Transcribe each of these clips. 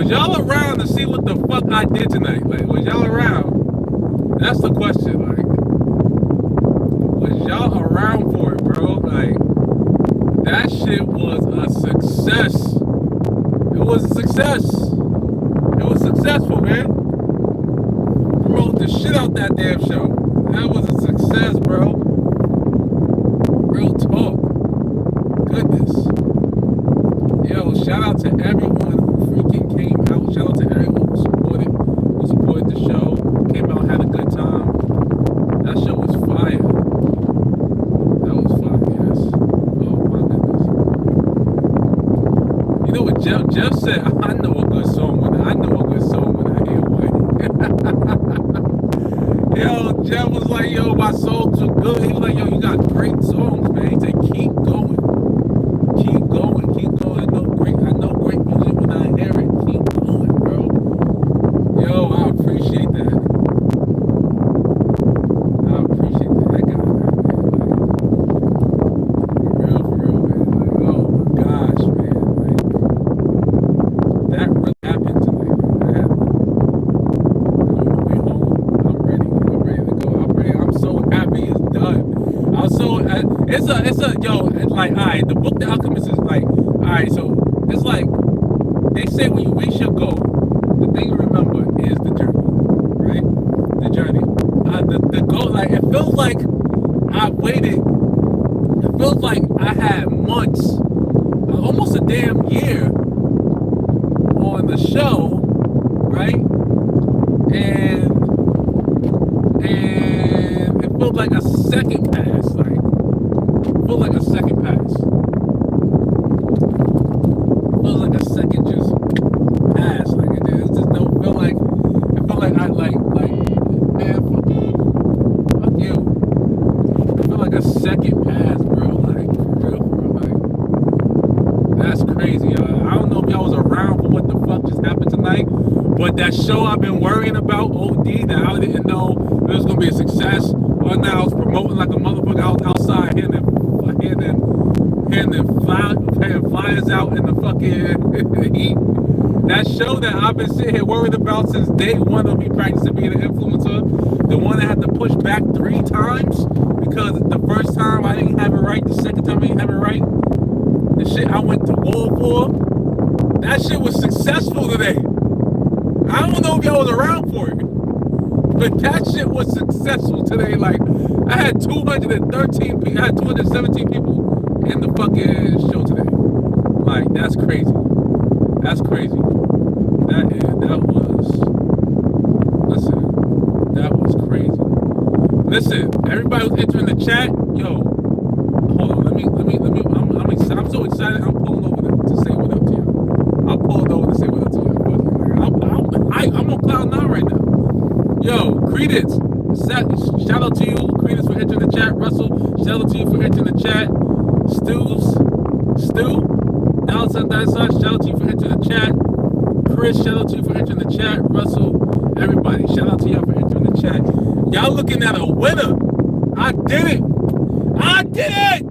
Was y'all around to see what the fuck I did tonight? Like, was y'all around? That's the question. Like, was y'all around for it, bro? Like, that shit was a success. It was a success. It was successful, man. Promoted the shit out that damn show. That was a success, bro. Real talk. Goodness. Yo, shout out to everyone who freaking came out. Shout out to everyone who supported the show. Came out, had a good time. That show was fire. That was fire, yes. Oh my goodness. You know what Jeff said? I know a good song when I hear one. Yo, Jeff was like, yo, my songs are good. He was like, yo, you got great songs, man. He said, keep going. Keep going, keep going. I know great music when I hear it. Keep going, bro. Yo, I appreciate that. I appreciate that. I got that, man. For real, man. Like, oh my gosh, man. Like, that really happened tonight, man. That happened. I'm on my way home. I'm ready. I'm ready to go. I'm so happy it's done. I'm so, it's a, yo, it's like, all right, the book, The Alchemist is like, all right, so it's like, they say when you reach your goal, the thing you remember is the journey, right? The journey. The goal, like, it feels like I waited, it feels like I had months, almost a damn year on the show, right? And it feels like a second pass, like, feels like a second pass. Feels like a second just pass. Like it just don't feel like. It feel like I like man, fuck you. I feel like a second pass, bro. Like for real, like that's crazy. I don't know if y'all was around for what the fuck just happened tonight, but that show I've been worrying about, OD, that I didn't know it was gonna be a success. Or now I was promoting like a motherfucker. I was outside handing flyers out in the fucking heat. That show that I've been sitting here worried about since day one of me practicing being an influencer, the one that had to push back 3 times because the first time I didn't have it right, the second time I didn't have it right, the shit I went to war for, that shit was successful today. I don't know if y'all was around for it, but that shit was successful today. Like, I had 213 people, I had 217 people in the fucking show today. Like, that's crazy. That's crazy. That was crazy. Listen, everybody was entering the chat. Yo, hold on, let me, I'm so excited, I'm pulling over to say what up to you. I'm pulling over to say what up to you. I'm on cloud 9 right now. Yo, Credence, shout out to you, Credence, for entering the chat. Russell, shout out to you for entering the chat. Stu, Allison Dysart, shout out to you for entering the chat. Chris, shout out to you for entering the chat. Russell, everybody, shout out to y'all for entering the chat. Y'all looking at a winner. I did it. I did it.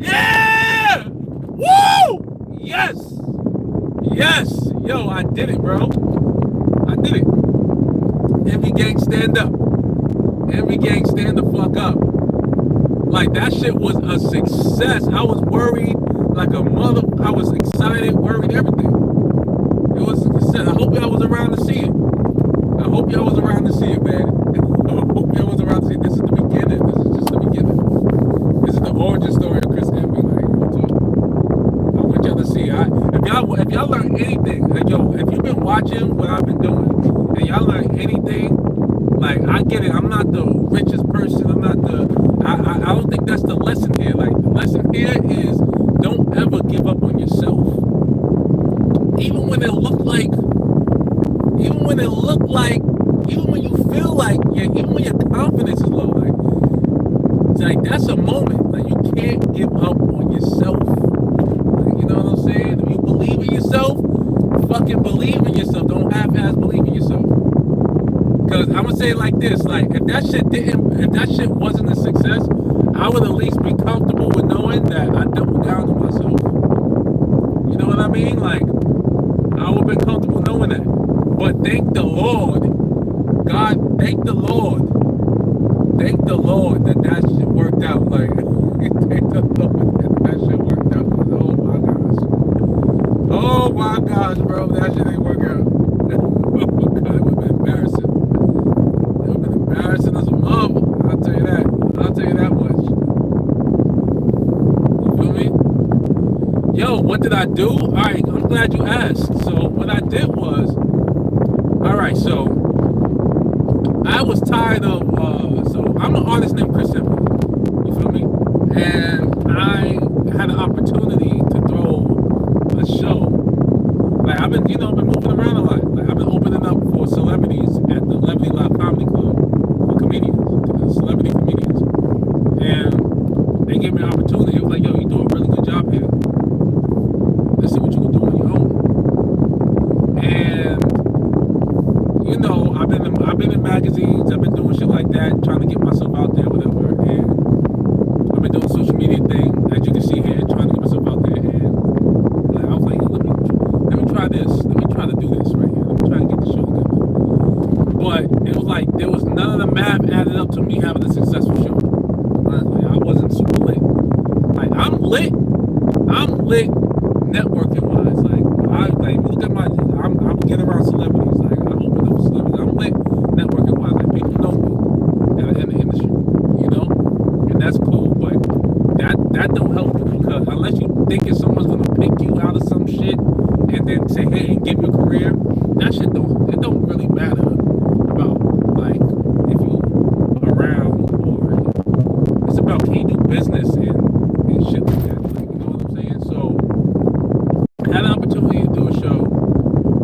Yeah. Woo. Yes. Yes. Yo, I did it, bro. I did it. Envy gang, stand up. Envy gang, stand the fuck up. Like, that shit was a success. I was worried like a mother. I was excited, worried, everything. It was a success. I hope y'all was around to see it. I hope y'all was around to see it, man. I hope y'all was around to see it. This is the beginning. This is just the beginning. This is the origin story of Chris Envy. Like, I want y'all to see. If y'all learn anything, like, yo, if you've been watching what I've been doing, and y'all learn anything, like, I get it. I'm not the richest person. I'm not the. I don't think that's the lesson here. Like, the lesson here is don't ever give up on yourself. Even when it looked like, even when you feel like, even when your confidence is low, like, it's like, that's a moment. Like, you can't give up on yourself. Like, you know what I'm saying? If you believe in yourself, fucking believe in yourself. Don't half-ass believe in yourself. Because I'm gonna say it like this, like, if that shit wasn't a success, I would at least be comfortable with knowing that I doubled down on myself. You know what I mean? Like, I would have been comfortable knowing doing that. But thank the Lord, God, thank the Lord that shit worked out. Like, thank the Lord that shit worked out. Oh my gosh, bro, that shit ain't work out. Oh my God, it would have been embarrassing. It would have been embarrassing as a mother. I'll tell you that. I'll tell you that much. You feel me? Yo, what did I do? All right, I'm glad you asked. So what I did was, all right, so I was tired of, so I'm an artist named Chris Simple. You feel me? And I had an opportunity to throw a show. Like I've been moving around a lot. Like I've been opening up for celebrities at the Levity Live Comedy Club for comedians, celebrity comedians. And they gave me an opportunity. It was like, yo, you do a really good job here. Let's see what you can do on your own. And I've been in magazines, I've been doing shit like that, trying to get myself out there, whatever. And I've been doing social media thing, as you can see here, trying to get myself out there. And like, I was like, let me try this. Let me try to do this right here. Let me try to get the show together. But it was like there was none of the math added up to me having a successful show. Honestly, I wasn't super lit. Like I'm lit networking wise. Like look at I'm getting around celebrities. Like I open up celebrities. I'm lit networking wise. Like people know me in the industry, and that's cool. But that don't help you because unless you thinking someone's gonna pick you out of some shit and then say hey and give you a career, that shit don't really matter about like if you around or it's about can you do business and shit like that. Like you know what I'm saying? So I had an opportunity to do a show.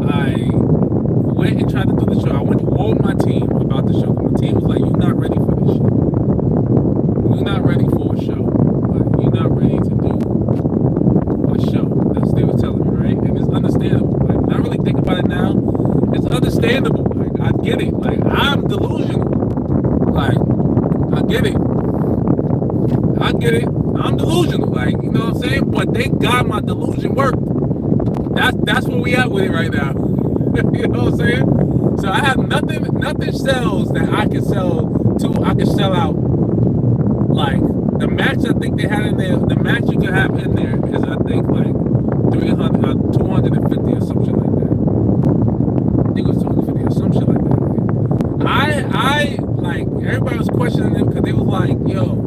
I went and tried to do the show. I went to warn my team about the show. My team was like, you're not ready for this shit. You're not ready for a show. Like, you're not ready to do a show. That's what they were telling me, right? And it's understandable. Like, when I really think about it now, it's understandable. Like, I get it. Like, I'm delusional. Like, I get it. I'm delusional. Like, you know what I'm saying? But thank God my delusion worked. That's where we at with it right now. You know what I'm saying? So I have nothing sells that I can sell to. I can sell out. Like the max I think they had in there, the max you can have in there is I think like 300, 250 or some shit like that. I think it was 250 or some shit like that. I like everybody was questioning them because they was like, yo,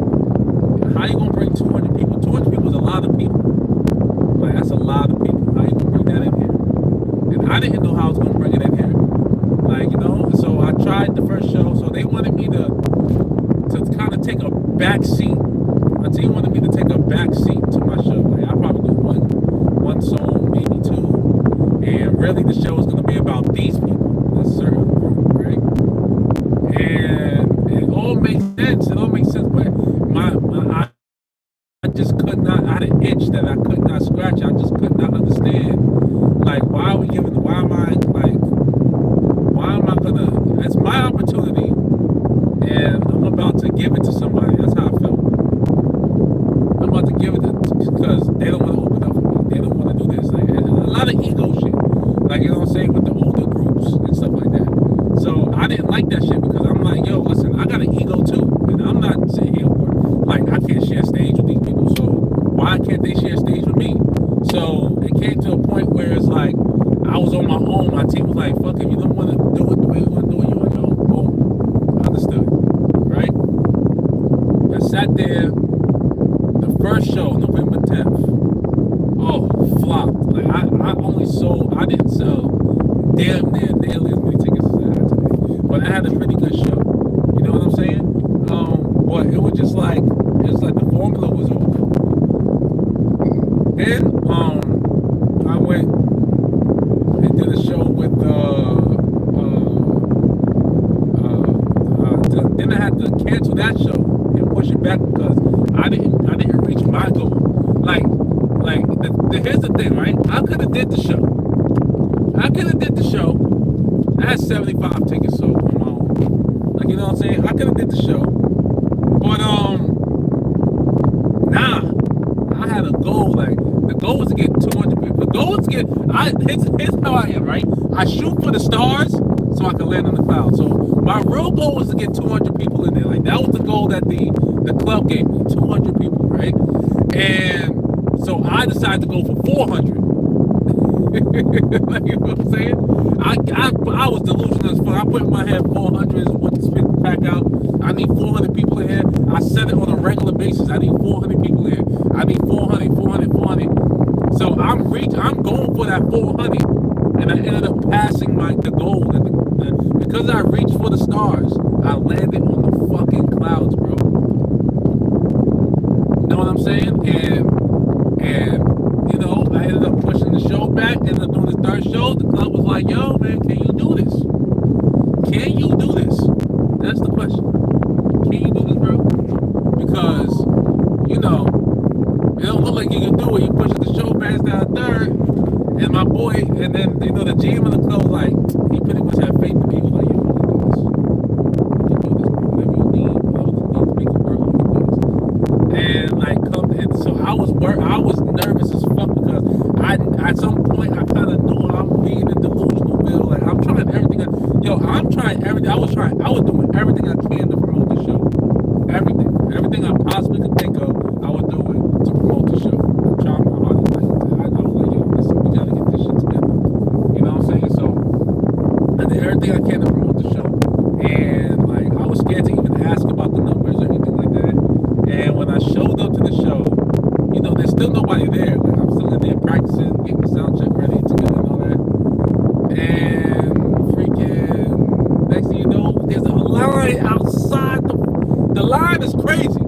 how you gonna bring 200 people? 200 people is a lot of people. Like that's a lot of people. How you gonna bring that in here? And I didn't know how I was gonna bring it in here. Like, so I tried the first show. So they wanted me to kind of take a back seat. My team wanted me to take a back seat to my show. Like I probably do one song, maybe two. And really the show is gonna be about these people, this certain group, right? And it all makes sense. But I just could not, I had an itch that I could not scratch. I just could not understand, like, why am I gonna, it's my opportunity, and I'm about to give it to somebody. That's how I felt. I'm about to give it to, because they don't want to open up for me. They don't want to do this. Like, a lot of ego shit. Like, you know what I'm saying, with the older groups and stuff like that. So I didn't like that shit because I'm like, yo, listen, I got an ego too. And I'm not sitting here like, I can't share stage with these people, so why can't they share stage with me? So it came to a point where it's like, I was on my own. My team was like, fuck it, you don't want to do it the way you want to do it, you're on your own. Boom. Understood. Right? I sat there, the first show, November 10th. Oh, flopped. Like, I didn't sell damn near nearly as many tickets as I had today. But I had a pretty good show. You know what I'm saying? But it was just like, the formula was off. Then, I went and did a show with, then I had to cancel that show and push it back because I didn't reach my goal. Like, here's the thing, right? I could have did the show. I had 75 tickets sold on my own. Like, you know what I'm saying? I could have did the show. But, nah. I had a goal. Like, The goal was to get 200 people. The goal was to get. Here's how I am, right? I shoot for the stars so I can land on the clouds. So my real goal was to get 200 people in there. Like that was the goal that the club gave me, 200 people, right? And so I decided to go for 400. Like, you know what I'm saying? I was delusional as fuck. I put in my head 400 is what to spit the pack out. I need 400 people in here. I said it on a regular basis. I need 400 people in here. I need 400. So I'm going for that 400, and I ended up passing the goal. Because I reached for the stars, I landed on the fucking clouds, bro. You know what I'm saying? And you know, I ended up pushing the show back, ended up doing the third show. The club was like, yo, man, can you do this? Can you do this? That's the question. Can you do this, bro? Because, you know, it don't look like you can do it. You push the show back down third, and my boy, and then, you know, the GM of the club was like, he pretty much had faith in me. He was like, yo, you can do this. Whatever you need, whatever you need to make it work, you can do this. And like, so I was nervous as fuck because at some point I kind of knew I'm being in delusional. Like I'm trying everything. I'm trying everything. I was doing everything I can to promote the show. Everything I possibly could think of, I was doing to promote the show. I'm trying my hardest. I was like, yo, listen, we gotta get this shit together. You know what I'm saying? So I did everything I can to promote the show, and like I was scared to even ask about the numbers or anything like that. And when I showed up to the show, you know, there's still nobody there. Like I'm still in there practicing, getting the sound check ready to go and all that. And freaking next thing you know, there's a line outside. The line is crazy.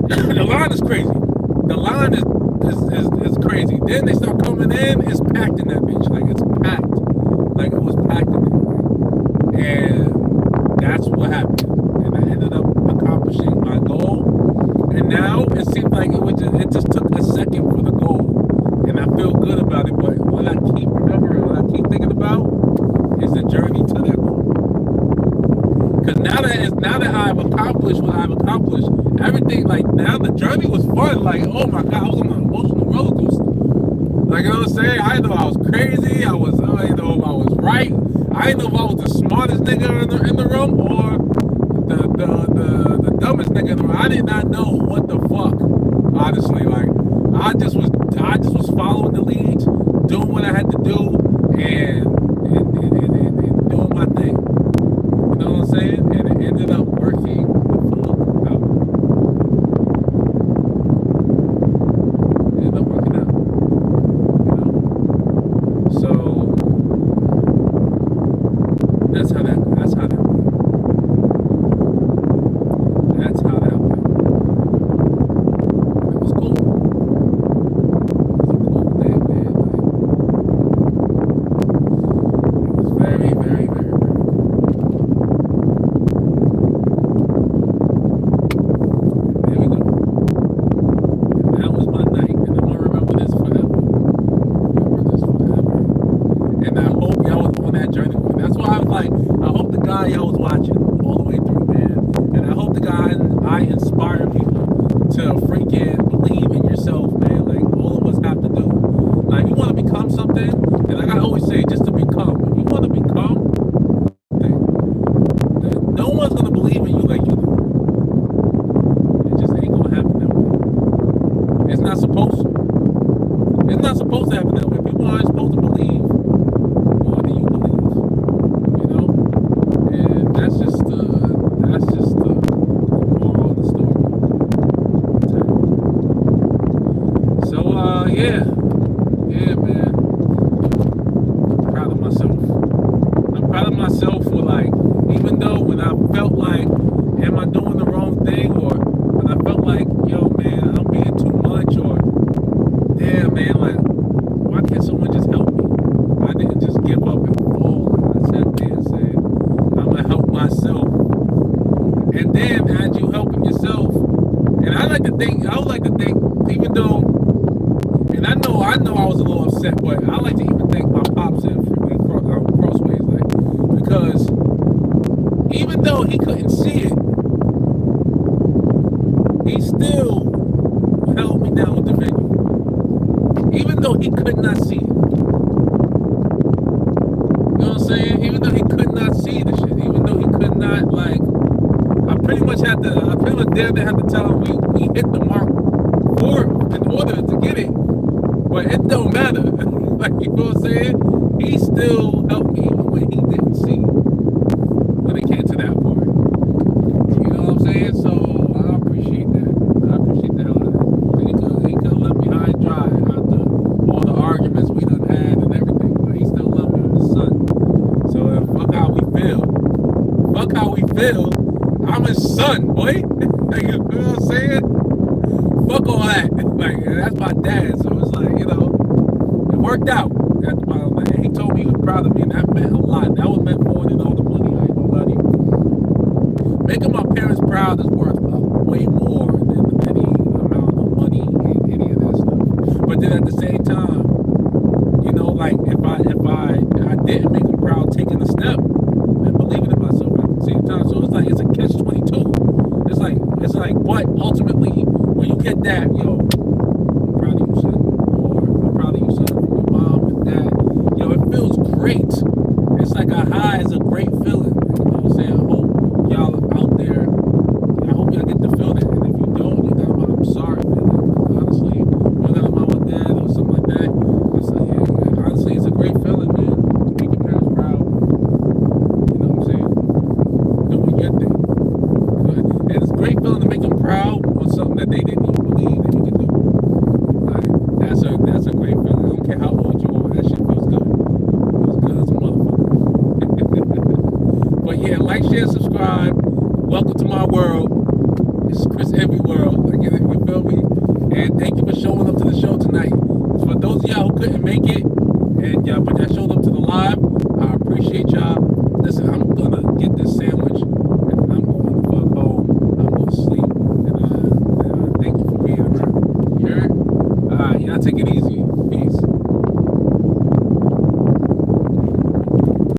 The line is crazy. The line is crazy. Then they start coming in. It's packed in that bitch. Like it's packed. Like it was packed in there. And that's what happened. And I ended up accomplishing my goal. And now it seems like it just took a second for the goal, and I feel good about it. But what I keep remembering, what I keep thinking about, is the journey to that goal. Because now that I've accomplished what I've accomplished, everything like now the journey was fun. Like oh my god, I was on an emotional roller coaster. Like you know what I'm saying? I didn't know I was crazy. I didn't know if I was right. I didn't know if I was the smartest nigga in the room or the dumbest nigga in the room. I did not know what the fuck, honestly. Like I just was following the leads, doing what I had to do, and doing my thing. You know what I'm saying? And it ended up working out. It ended up working out. You know? So that's how that went. That's how that went. It was cool. It was a cool thing, man. Like, it was very, very, very, very cool. There we go. And that was my night. And I'm gonna remember this forever. And I hope y'all was on that journey with me. That's why I was like, I hope the guy y'all was watching all the way through, man. And I hope the guy I inspire people to freaking believe in yourself, man. Like all of us have to do. Like you want to become something, and like I always say, just to become. If you want to become something, then no one's gonna believe in you like you do. It just ain't gonna happen that way. It's not supposed to. It's not supposed to happen that way. People aren't supposed to believe more than you believe. You know? And that's just the moral of the story. So yeah, man. I'm proud of myself. I'm proud of myself for like, even though when I felt like, am I doing the wrong thing, or when I felt like, yo, man, I'm being too much, or damn, man, like, why can't someone just help me? I didn't just give up and fall. I sat there and said, I'm gonna help myself. And then as you helping yourself, and I would like to think, even though, and I know I was a little upset, but I like to even thank my pops and Crossways, like, because even though he couldn't see it, he still held me down with the venue. dad have to tell him we hit the mark for in order to get it. But it don't matter. Like, you know what I'm saying? He still helped me when he didn't see when it came to that part. You know what I'm saying? So I appreciate that. I appreciate the hell out of that. He could have left me high and dry after all the arguments we done had and everything. But he still loved me. I'm his son. So fuck how we feel. Fuck how we feel. I'm his son, boy. Like, you know what I'm saying? Fuck all that. Like, that's my dad. So it's like, you know, it worked out. That's the bottom line. He told me he was proud of me, and that meant a lot. That was meant more than all the money. I ain't gonna lie to you. Making my parents proud is worth way more than any amount of money and any of that stuff. But then at the same time, you know, like if I didn't make them proud taking a step and believing in myself at the same time. So it's like it's a catch-22. It's like, but ultimately when you get that, yo, I'm proud of you, son, or I'm proud of you, son, from your mom and dad, yo, it feels great. It's like a high is a great feeling. You know what I'm saying? I hope y'all out there, I hope y'all get to feel that. And if you don't, you got my, I'm sorry, man. Like, honestly, you got a mom or dad or something like that. It's like, yeah, honestly, it's a great feeling, man, to make your parents proud. You know what I'm saying? Doing your thing. And it's a great feeling to make them proud on something that they didn't even believe that you could do. Like, that's a great feeling. I don't care how old you are. That shit feels good. Feels good as a motherfucker. But yeah, like, share, subscribe. Welcome to my world. It's Chris Envy World. Like, you feel me? And thank you for showing up to the show